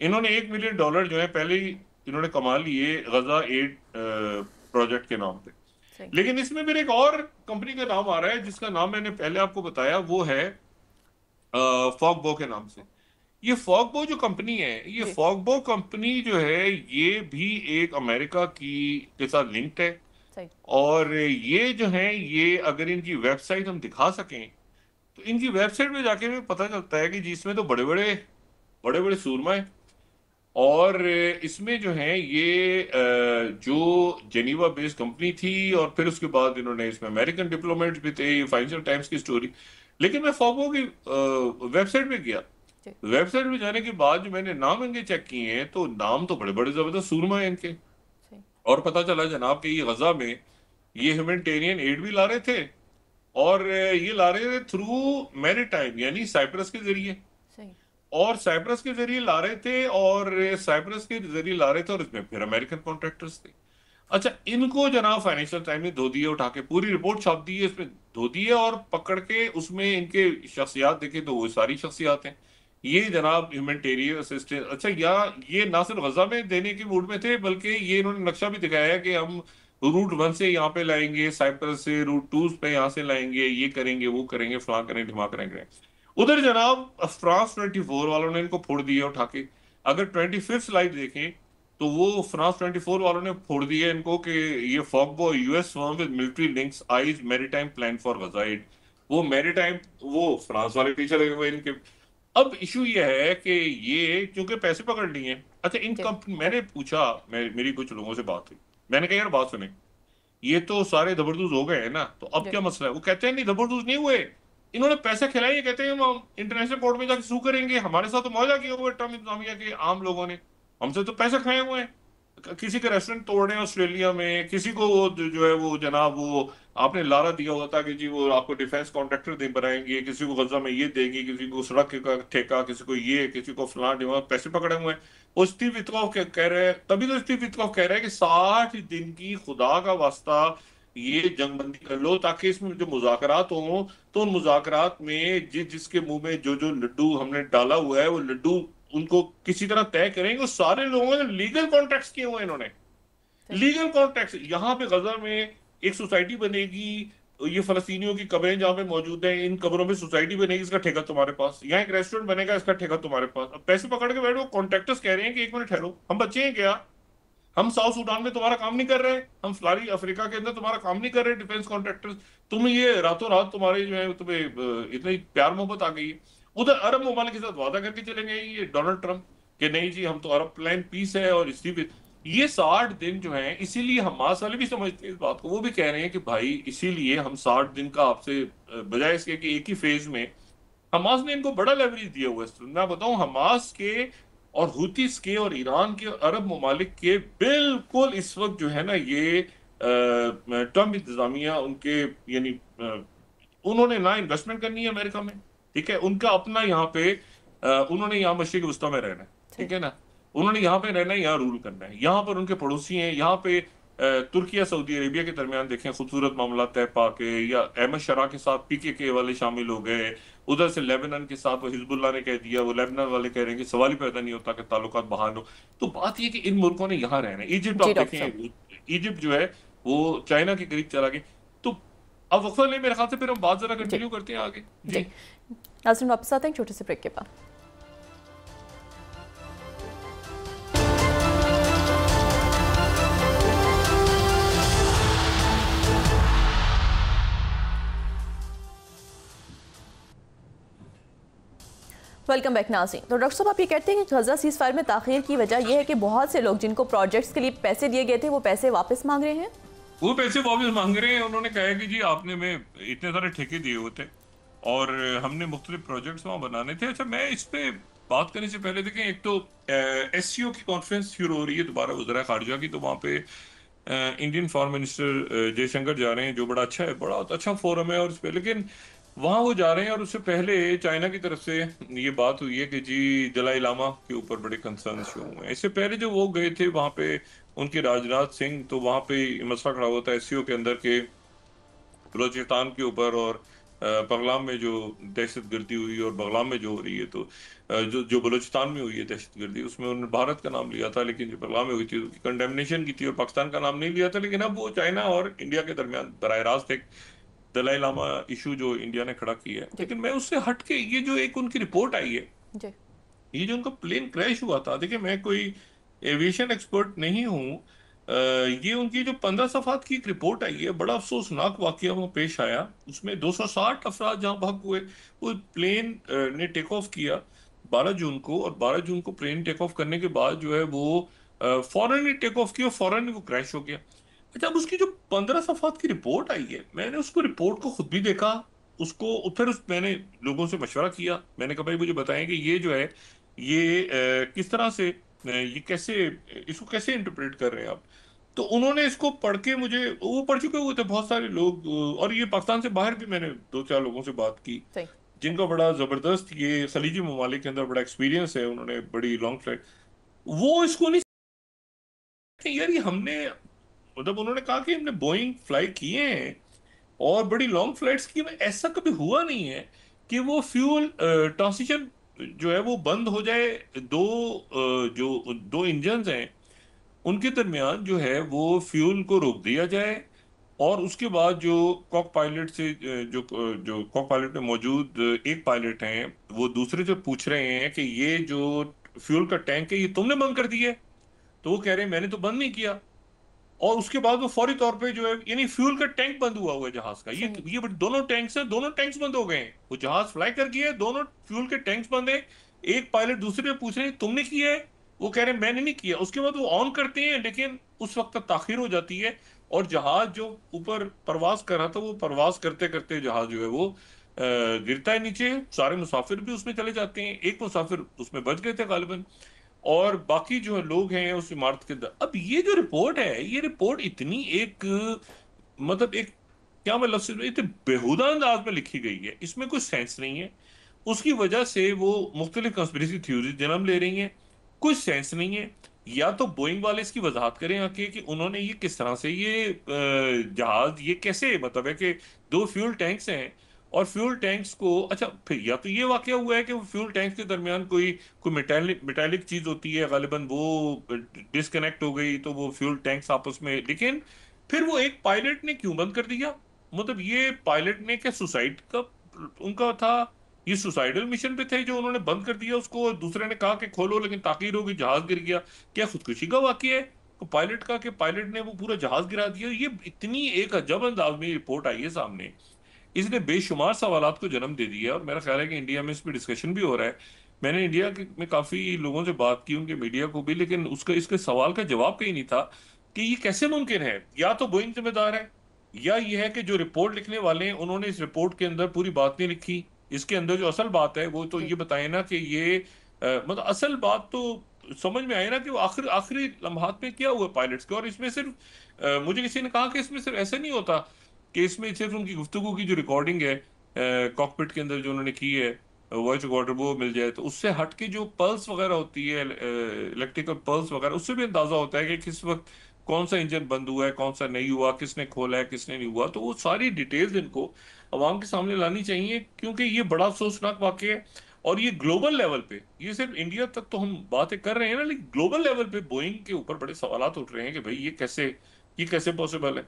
इन्होंने $1 मिलियन जो है पहले ही इन्होंने कमा लिए गजा एड प्रोजेक्ट के नाम पे। सही। लेकिन इसमें फिर एक और कंपनी का नाम आ रहा है, जिसका नाम मैंने पहले आपको बताया, वो है फॉगबो के नाम से। ये फॉगबो जो कंपनी है, ये जी। फॉगबो कंपनी जो है, ये भी एक अमेरिका की के साथ लिंक्ड है। सही। और ये जो है, ये अगर इनकी वेबसाइट हम दिखा सकें, तो इनकी वेबसाइट पे जाके भी पता चलता है कि जिसमें तो बड़े बड़े सूरमा है। और इसमें जो है ये जो जेनीवा बेस्ड कंपनी थी, और फिर उसके बाद इन्होंने इसमें अमेरिकन डिप्लोमेट्स भी थे। ये फाइनेंशियल टाइम्स की स्टोरी। लेकिन मैं फॉगो की वेबसाइट पे गया। जी। वेबसाइट पे जाने के बाद जो मैंने नाम इनके चेक किए हैं तो नाम तो बड़े बड़े जबरदस्त सूरमा है इनके। सही। और पता चला जनाब कि ये गजा में ये ह्यूमैनिटेरियन एड भी ला रहे थे, और ये ला रहे थे थ्रू मैरीटाइम यानी साइप्रस के जरिए। सही। और साइप्रस के जरिए ला रहे थे, और साइप्रस के जरिए ला रहे थे, और इसमें फिर अमेरिकन कॉन्ट्रैक्टर्स थे। अच्छा, इनको जनाब फाइनेंशियल टाइम ने धो दिए, उठा के पूरी रिपोर्ट छाप दी है, इसमें धो दी है, और पकड़ के उसमें इनके शख्सियात देखे तो वो सारी शख्सियात हैं। ये जनाब ह्यूमैनिटेरियन असिस्टेंट, अच्छा या ये ना सिर्फ गजा में देने के मूड में थे, बल्कि ये इन्होंने नक्शा भी दिखाया है कि हम रूट 1 से यहाँ पे लाएंगे, साइप्रस से रूट 2 पे यहाँ से लाएंगे, ये करेंगे, वो करेंगे, फलां करेंगे, ढिमा करेंगे। उधर जनाब फ्रांस 24 वालों ने इनको फोड़ दिया उठा के। अगर 25th स्लाइड देखें तो वो फ्रांस 24 वालों ने फोड़ दिया इनको कि ये Fogbow US firm with military links eyes maritime plan for Gaza aid. वो मैरीटाइम, वो फ्रांस वाले पीछे लगे हुए इनके। अब इशू ये है कि ये क्योंकि पैसे पकड़ लिए। अच्छा, इन जी। कंपनी, मैंने पूछा, मेरी कुछ लोगों से बात हुई, मैंने कहा यार बात सुने, ये तो सारे जबरदस्त हो गए हैं ना, तो अब जी। क्या मसला है? वो कहते हैं नहीं जबरदस्त नहीं हुए, इन्होंने पैसे खिलाए। ये कहते हैं हम इंटरनेशनल कोर्ट में जाके सू करेंगे, हमारे साथ तो मौजा किया हुआ है ट्रम्प इंतजामिया के आम लोगों ने, हमसे तो पैसे खाए हुए हैं। किसी के रेस्टोरेंट तोड़ रहे हैं ऑस्ट्रेलिया में, किसी को वो जो है वो जनाब वो आपने लारा दिया हुआ था कि जी वो आपको डिफेंस कॉन्ट्रैक्टर दे बनाएंगे, किसी को गजा में ये देंगे, किसी को सड़क का ठेका, किसी को ये, किसी को फलां ढिमा, पैसे पकड़े हुए हैं। वो स्टीव विटकॉफ कह रहे हैं, तभी तो स्टीव विटकॉफ कह रहे हैं कि 60 दिन की खुदा का वास्ता ये जंगबंदी कर लो, ताकि इसमें जो मुज़ाकरात हों तो उन मुज़ाकरात में जिसके मुंह में जो जो लड्डू हमने डाला हुआ है वो लड्डू उनको किसी तरह तय करेंगे। वो सारे लोगों ने लीगल कॉन्ट्रैक्ट्स किए हुए हैं इन्होंने, सही। Legal contracts. यहाँ पे गजा में एक सोसाइटी बनेगी, ये फलस्तीनियों की कब्रें जहाँ पे मौजूद हैं, इन कब्रों में सोसाइटी बनेगी, इसका ठेका तुम्हारे पास। यहाँ एक रेस्टोरेंट बनेगा, इसका ठेका तुम्हारे पास। अब पैसे पकड़ के बैठो, कॉन्ट्रैक्टर्स कह रहे हैं कि एक मिनट ठहरो, हम बच्चे हैं क्या? हम साउथ सूडान में तुम्हारा काम नहीं कर रहे, हम फलारी अफ्रीका के अंदर तुम्हारा काम नहीं कर रहे डिफेंस कॉन्ट्रैक्टर्स? तुम ये रातों रात तुम्हारे जो है तुम्हें इतनी प्यार मोहब्बत आ गई है। उधर अरब ममालिक के साथ वादा करके चले गए ये डोनाल्ड ट्रंप कि नहीं जी हम तो अरब प्लान पीस है, और इसी पे ये 60 दिन जो है, इसीलिए हमास वाले भी समझते हैं इस बात को, वो भी कह रहे हैं कि भाई इसीलिए हम 60 दिन का आपसे बजाय इसके कि एक ही फेज में। हमास ने इनको बड़ा लेवरेज दिया हुआ है। मैं बताऊं, हमास के और हुतीस के और ईरान के अरब ममालिक के बिल्कुल इस वक्त जो है ना, ये ट्रम्प इंतजामिया उनके यानी उन्होंने ना इन्वेस्टमेंट करनी है अमेरिका में, ठीक है, उनका अपना यहाँ पे उन्होंने यहाँ मशरिक वस्ता में रहना है, सही। ठीक है ना, उन्होंने यहाँ पे रहना है, यहाँ रूल करना है। यहाँ पर उनके पड़ोसी हैं, यहाँ पे तुर्की सऊदी अरेबिया के दरमियान देखें खूबसूरत मामला तय पाके, या अहमद शरा के साथ पीकेके वाले शामिल हो गए, उधर से लेबनान के साथ वो हिजबुल्लाह ने कह दिया, वो लेबनान वाले कह रहे हैं कि सवाल ही पैदा नहीं होता कि ताल्लुकात बहाल हो। तो बात ये कि इन मुल्कों ने यहाँ रहना है। इजिप्ट जी आप डॉक्टर साहब। देखें, इजिप्ट जो है वो चाइना के करीब चला गया। तो अब वक्फा ले, मेरे ख्याल से फिर हम बात जरा जी। कंटिन्यू करते हैं आगे जी। जी। नाज़रीन वापस आते हैं एक छोटे से ब्रेक के बाद। वेलकम बैक नाज़रीन। तो डॉक्टर साहब आप ये कहते हैं कि गजा सीज़ फायर में ताख़ीर की वजह यह है कि बहुत से लोग जिनको प्रोजेक्ट्स के लिए पैसे दिए गए थे वो पैसे वापस मांग रहे हैं। वो पैसे वापस मांग रहे हैं। उन्होंने कहा है कि जी आपने में इतने सारे ठेके दिए हुए थे और हमने मुख्तलिफ प्रोजेक्ट्स वहाँ बनाने थे। अच्छा, मैं इस पे बात करने से पहले देखें, एक तो एससीओ की कॉन्फ्रेंस शुरू हो रही है दोबारा वज़ीर ख़ारिजा की, तो वहाँ पे इंडियन फॉरेन मिनिस्टर जयशंकर जा रहे हैं, जो बड़ा अच्छा है, बड़ा अच्छा फोरम है। और इस पे लेकिन वहाँ वो जा रहे हैं, और उससे पहले चाइना की तरफ से ये बात हुई है कि जी दलाई लामा के ऊपर बड़े कंसर्न शो हुए हैं। इससे पहले जो वो गए थे वहाँ पे उनके राजनाथ सिंह, तो वहाँ पे मसला खड़ा हुआ था एससीओ के अंदर के बलोचिस्तान के ऊपर, और पगलाम में जो दहशतगर्दी हुई और बगलाम में जो हो रही है, तो जो जो बलोचिस्तान में हुई है दहशतगर्दी, उसमें उन्होंने भारत का नाम लिया था, लेकिन जो बगलाम में हुई थी उसकी कंडेमनेशन की थी, और पाकिस्तान का नाम नहीं लिया था। लेकिन अब वो चाइना और इंडिया के दरमियान बराह रास्त एक दलाई लामा इशू जो इंडिया ने खड़ा किया है। जी। लेकिन मैं उससे हट के ये जो एक उनकी रिपोर्ट आई है, जी। ये जो उनका प्लेन क्रैश हुआ था, देखिए मैं कोई एविएशन एक्सपर्ट नहीं हूँ, ये उनकी जो 15 सफात की एक रिपोर्ट आई है, बड़ा अफसोसनाक वाकया वो पेश आया। उसमें 260 अफराद जहाँ भाग हुए, वो प्लेन ने टेक ऑफ किया 12 जून को, और 12 जून को प्लेन टेक ऑफ करने के बाद जो है वो फौरन ही टेक ऑफ किया, फौरन ही वो क्रैश हो गया। अच्छा, अब उसकी जो 15 सफात की रिपोर्ट आई है, मैंने उसको रिपोर्ट को खुद भी देखा, मैंने लोगों से मशवरा किया, मैंने कहा भाई मुझे बताएं कि ये जो है ये किस तरह से ये कैसे इसको कैसे इंटरप्रेट कर रहे हैं आप। तो उन्होंने इसको पढ़ के मुझे, वो पढ़ चुके हुए थे बहुत सारे लोग, और ये पाकिस्तान से बाहर भी मैंने दो चार लोगों से बात की सही। जिनका बड़ा जबरदस्त ये खलीजी ममालिक के अंदर बड़ा एक्सपीरियंस है, उन्होंने बड़ी लॉन्ग फ्लाइट, वो इसको नहीं यार ये हमने, मतलब उन्होंने कहा कि हमने बोइंग फ्लाई किए हैं और बड़ी लॉन्ग फ्लाइट्स की, में ऐसा कभी हुआ नहीं है कि वो फ्यूल ट्रांसिशन जो है वो बंद हो जाए, जो दो इंजन्स हैं उनके दरमियान जो है वो फ्यूल को रोक दिया जाए, और उसके बाद जो कॉक पायलट से जो कॉक पायलट में मौजूद एक पायलट हैं वो दूसरे से पूछ रहे हैं कि ये जो फ्यूल का टैंक है ये तुमने बंद कर दिया है, तो वो कह रहे हैं मैंने तो बंद नहीं किया। और उसके बाद वो फौरी तौर पे जो है, यानी फ्यूल का टैंक बंद हुआ हुआ है जहाज का, सही। दोनों टैंक्स हैं, दोनों टैंक्स बंद हो गए हैं, वो जहाज फ्लाई कर गया है, दोनों फ्यूल के टैंक्स बंद है। एक पायलट दूसरे से पूछ रहे हैं तुमने किया है, वो कह रहे हैं मैंने नहीं किया। उसके बाद वो ऑन करते हैं लेकिन उस वक्त तक ताखिर हो जाती है, और जहाज जो ऊपर परवाज कर रहा था वो परवाज करते करते जहाज जो है वो गिरता है नीचे, सारे मुसाफिर भी उसमें चले जाते हैं, एक मुसाफिर उसमें बच गए थे गालिबन, और बाकी जो है लोग हैं उस इमारत के अंदर। अब ये जो रिपोर्ट है, ये रिपोर्ट इतनी एक, मतलब एक, क्या मैं लफ्ज, इतने बेहुदा अंदाज में लिखी गई है, इसमें कोई सेंस नहीं है। उसकी वजह से वो मुख्तलिफ कंस्पिरेसी थ्योरी जन्म ले रही हैं, कोई सेंस नहीं है। या तो बोइंग वाले इसकी वजाहत करें आके कि उन्होंने ये किस तरह से ये जहाज ये कैसे, मतलब है कि दो फ्यूल टैंक्स हैं और फ्यूल टैंक्स को, अच्छा फिर या तो ये वाकया हुआ है कि वो फ्यूल टैंक्स के दरमियान कोई कोई मेटालिक मेटालिक चीज होती है, गालिबन वो डिस्कनेक्ट हो गई तो वो फ्यूल टैंक्स आपस में, लेकिन फिर वो एक पायलट ने क्यों बंद कर दिया? मतलब ये पायलट ने क्या सुसाइड का उनका था, ये सुसाइडल मिशन पे थे जो उन्होंने बंद कर दिया उसको, दूसरे ने कहा कि खोलो लेकिन ताकीर होगी, जहाज गिर गया, क्या खुदकुशी का वाकया है तो पायलट का, कि पायलट ने वो पूरा जहाज गिरा दिया? ये इतनी एक अजब अंदाज में रिपोर्ट आई है सामने, इसने बेशुमार सवालात को जन्म दे दिया, और मेरा ख्याल है कि इंडिया में इस पर डिस्कशन भी हो रहा है। मैंने में काफी लोगों से बात की, उनके मीडिया को भी, लेकिन उसका इसके सवाल का जवाब कहीं नहीं था कि ये कैसे मुमकिन है, या तो बोइंग जिम्मेदार है, या ये है कि जो रिपोर्ट लिखने वाले हैं उन्होंने इस रिपोर्ट के अंदर पूरी बात नहीं लिखी। इसके अंदर जो असल बात है वो तो जी। ये बताए ना कि ये मतलब असल बात तो समझ में आए ना कि वो आखिरी आखिरी लम्हात में क्या हुआ पायलट्स के। और इसमें सिर्फ मुझे किसी ने कहा कि इसमें सिर्फ ऐसा नहीं होता कि इसमें सिर्फ उनकी गुफ्तगू की जो रिकॉर्डिंग है कॉकपिट के अंदर जो उन्होंने की है, वॉइस रिकॉर्डर, वो मिल जाए तो उससे हट के जो पल्स वगैरह होती है, इलेक्ट्रिकल पल्स वगैरह, उससे भी अंदाजा होता है कि किस वक्त कौन सा इंजन बंद हुआ है, कौन सा नहीं हुआ, किसने खोला है, किसने नहीं हुआ। तो वो सारी डिटेल्स इनको अवाम के सामने लानी चाहिए, क्योंकि ये बड़ा अफसोसनाक वाकया है। और ये ग्लोबल लेवल पे, ये सिर्फ इंडिया तक तो हम बातें कर रहे हैं ना, लेकिन ग्लोबल लेवल पे बोइंग के ऊपर बड़े सवालात उठ रहे हैं कि भाई ये कैसे पॉसिबल है।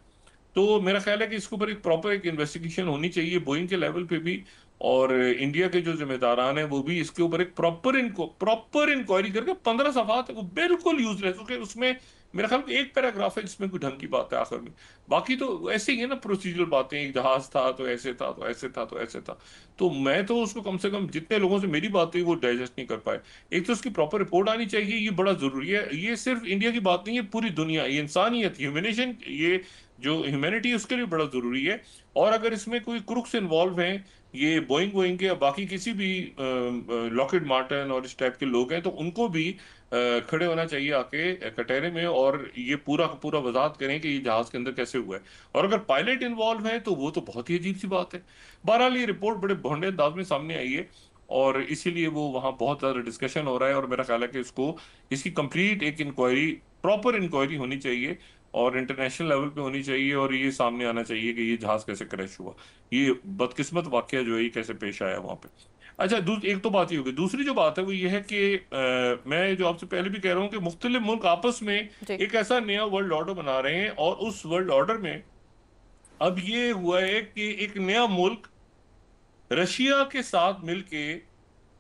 तो मेरा ख्याल है कि इसके ऊपर एक प्रॉपर एक इन्वेस्टिगेशन होनी चाहिए बोइंग के लेवल पे भी, और इंडिया के जो जिम्मेदारान हैं वो भी इसके ऊपर एक प्रॉपर इंक्वायरी करके, 15 सफात है वो बिल्कुल यूजलेस, क्योंकि उसमें मेरा ख्याल है एक पैराग्राफ है जिसमें कोई ढंग की बात है आखिर में, बाकी तो ऐसे ही है ना प्रोसीजरल बातें, एक जहाज था तो ऐसे था तो ऐसे था तो ऐसे था। तो मैं तो उसको कम से कम जितने लोगों से मेरी बात हुई वो डाइजेस्ट नहीं कर पाए। एक तो उसकी प्रॉपर रिपोर्ट आनी चाहिए, ये बड़ा जरूरी है, ये सिर्फ इंडिया की बात नहीं है, पूरी दुनिया, ये इंसानियत, ह्यूमनेशन, ये जो ह्यूमैनिटी है उसके लिए बड़ा जरूरी है। और अगर इसमें कोई क्रुक्स इन्वॉल्व हैं, ये बोइंग बोइंग के या बाकी किसी भी लॉकहीड मार्टिन और इस टाइप के लोग हैं, तो उनको भी खड़े होना चाहिए आके कटहरे में, और ये पूरा पूरा वजाहत करें कि ये जहाज के अंदर कैसे हुआ है। और अगर पायलट इन्वॉल्व है तो वो तो बहुत ही अजीब सी बात है। बहरहाल ये रिपोर्ट बड़े भोंडे अंदाज में सामने आई है, और इसीलिए वो वहाँ बहुत ज्यादा डिस्कशन हो रहा है, और मेरा ख्याल है कि इसकी कंप्लीट एक इंक्वायरी, प्रॉपर इंक्वायरी होनी चाहिए, और इंटरनेशनल लेवल पे होनी चाहिए, और ये सामने आना चाहिए कि ये जहाज कैसे क्रैश हुआ, ये बदकिस्मत वाकया जो है ये कैसे पेश आया वहां पे। अच्छा, एक तो बात ये होगी, दूसरी जो बात है वो ये है कि मैं जो आपसे पहले भी कह रहा हूँ कि मुख्तलिफ मुल्क आपस में जी। एक ऐसा नया वर्ल्ड ऑर्डर बना रहे हैं, और उस वर्ल्ड ऑर्डर में अब ये हुआ है कि एक नया मुल्क रशिया के साथ मिलके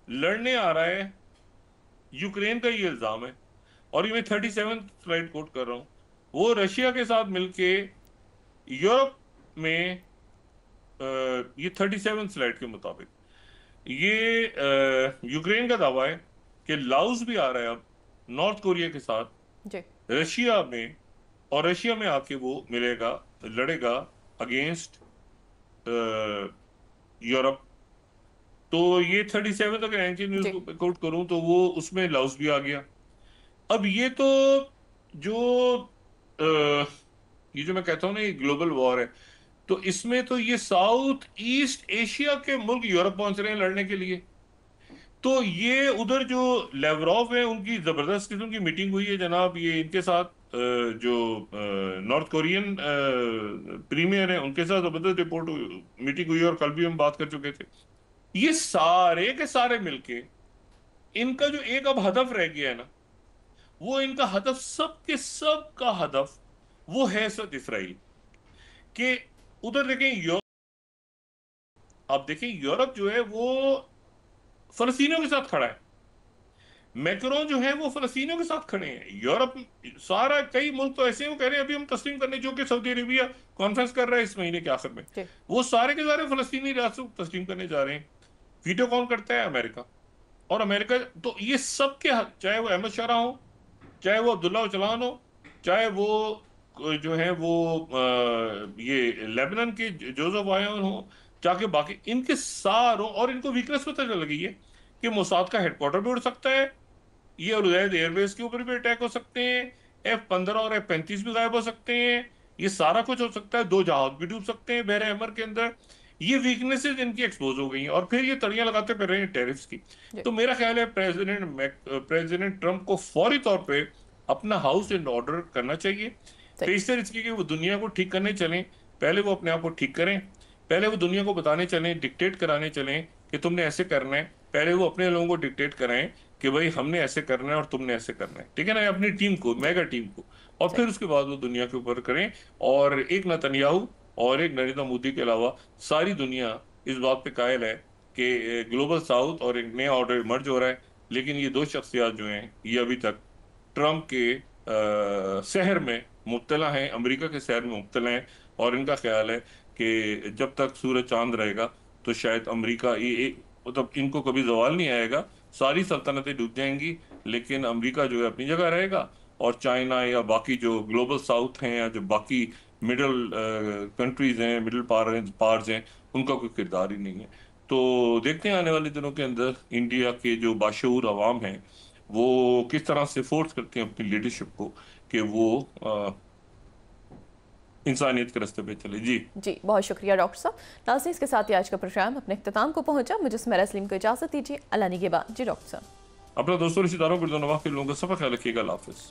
लड़ने आ रहा है, यूक्रेन का ये इल्जाम है, और ये मैं 37 स्लाइड कोट कर रहा हूँ, वो रशिया के साथ मिलके यूरोप में ये 37 स्लाइड के मुताबिक ये यूक्रेन का दावा है कि लाओस भी आ रहा है अब नॉर्थ कोरिया के साथ जी। रशिया में, और रशिया में आके वो मिलेगा, लड़ेगा अगेंस्ट यूरोप। तो ये 37 तक 19 न्यूज जी। को कोट करूं तो वो उसमें लाओस भी आ गया। अब ये तो जो ये जो मैं कहता हूँ ना, ये ग्लोबल वॉर है, तो इसमें तो ये साउथ ईस्ट एशिया के मुल्क यूरोप पहुंच रहे हैं लड़ने के लिए। तो ये उधर जो लेवरॉव है उनकी जबरदस्त किस्म की मीटिंग हुई है जनाब, ये इनके साथ जो नॉर्थ कोरियन प्रीमियर है उनके साथ जबरदस्त रिपोर्ट मीटिंग हुई, और कल भी हम बात कर चुके थे। ये सारे के सारे मिलके इनका जो एक अब हदफ रह गया है ना, वो इनका हदफ, सब के सब का हदफ वो है सद इसराइल के। उधर देखें यूरोप, आप देखें यूरोप जो है वो फलस्तीनियों के साथ खड़ा है। मैक्रोन जो है वो फलस्तीनियों के साथ खड़े हैं। यूरोप सारा, कई मुल्क तो ऐसे हैं वो कह रहे हैं अभी हम तस्लीम करने, जो कि सऊदी अरेबिया कॉन्फ्रेंस कर रहा है इस महीने के आखिर में, जी। वो सारे के सारे फलस्तीनी रियासत को तस्लीम करने जा रहे हैं। वीटो कौन करता है? अमेरिका। और अमेरिका तो ये सब के, चाहे वो अहमद शारा हो, चाहे वो अब्दुल्ला ओचलान हो, चाहे वो जो है वो ये लेबनान के जोसेफ आयन हो, चाहे बाकी, इनके सारों, और इनको वीकनेस पता चल गई है कि मोसाद का हेडक्वार्टर भी उड़ सकता है, ये उदैद एयरबेस के ऊपर भी अटैक हो सकते हैं, F-15 और F-35 भी गायब हो सकते हैं, ये सारा कुछ हो सकता है, 2 जहाज भी डूब सकते हैं बहरे अहमर के अंदर। ये वीकनेसेस इनकी एक्सपोज हो गई हैं, और फिर ये तड़ियां लगाते फिर रहे हैं टैरिफ्स की। जी। तो मेरा ख्याल है प्रेसिडेंट ट्रंप को फौरी तौर पे अपना हाउस इन ऑर्डर करना चाहिए। सही। पेशतर इसकी कि वो दुनिया को ठीक करने चलें, पहले वो अपने आप को ठीक करें, पहले वो दुनिया को बताने चलें, डिक्टेट कराने चलें कि तुमने ऐसे करना है। पहले वो अपने लोगों को डिक्टेट कराएं कि भाई हमने ऐसे करना है और तुमने ऐसे करना है, ठीक है ना, अपनी टीम को, जी। मेगा टीम को। और सही। फिर उसके बाद वो दुनिया के ऊपर करें। और एक नेतन्याहू और एक नरेंद्र मोदी के अलावा सारी दुनिया इस बात पे कायल है कि ग्लोबल साउथ और एक नया ऑर्डर इमर्ज हो रहा है। लेकिन ये दो शख्सियात जो हैं ये अभी तक ट्रंप के शहर में मुब्तला हैं, अमेरिका के शहर में मुब्तला हैं, और इनका ख्याल है कि जब तक सूरज चांद रहेगा तो शायद अमेरिका ये मतलब इनको कभी जवाल नहीं आएगा। सारी सल्तनतें डूब जाएंगी, लेकिन अमेरिका जो है अपनी जगह रहेगा, और चाइना या बाकी जो ग्लोबल साउथ हैं या जो बाकी मिडिल कंट्रीज हैं, मिडिल पार्स हैं, उनका कोई किरदार ही नहीं है। तो देखते हैं आने वाले दिनों के अंदर इंडिया के जो बाशऊर अवाम हैं वो किस तरह से फोर्स करते हैं अपनी लीडरशिप को कि वो इंसानियत के रास्ते पे चले। जी जी, बहुत शुक्रिया डॉक्टर साहब। नाज़रीन, इसके साथ ही आज का प्रोग्राम अपने इख्तिताम को पहुंचा। मुझे सुमेरा सलीम को इजाज़त दीजिए। अल्लाह निगहबान। जी डॉक्टर साहब। अपना दोस्तों रिश्तेदारों गुर्दो नवाह के लोगों का सब ख्याल रखिएगा। अल्लाह हाफिज़।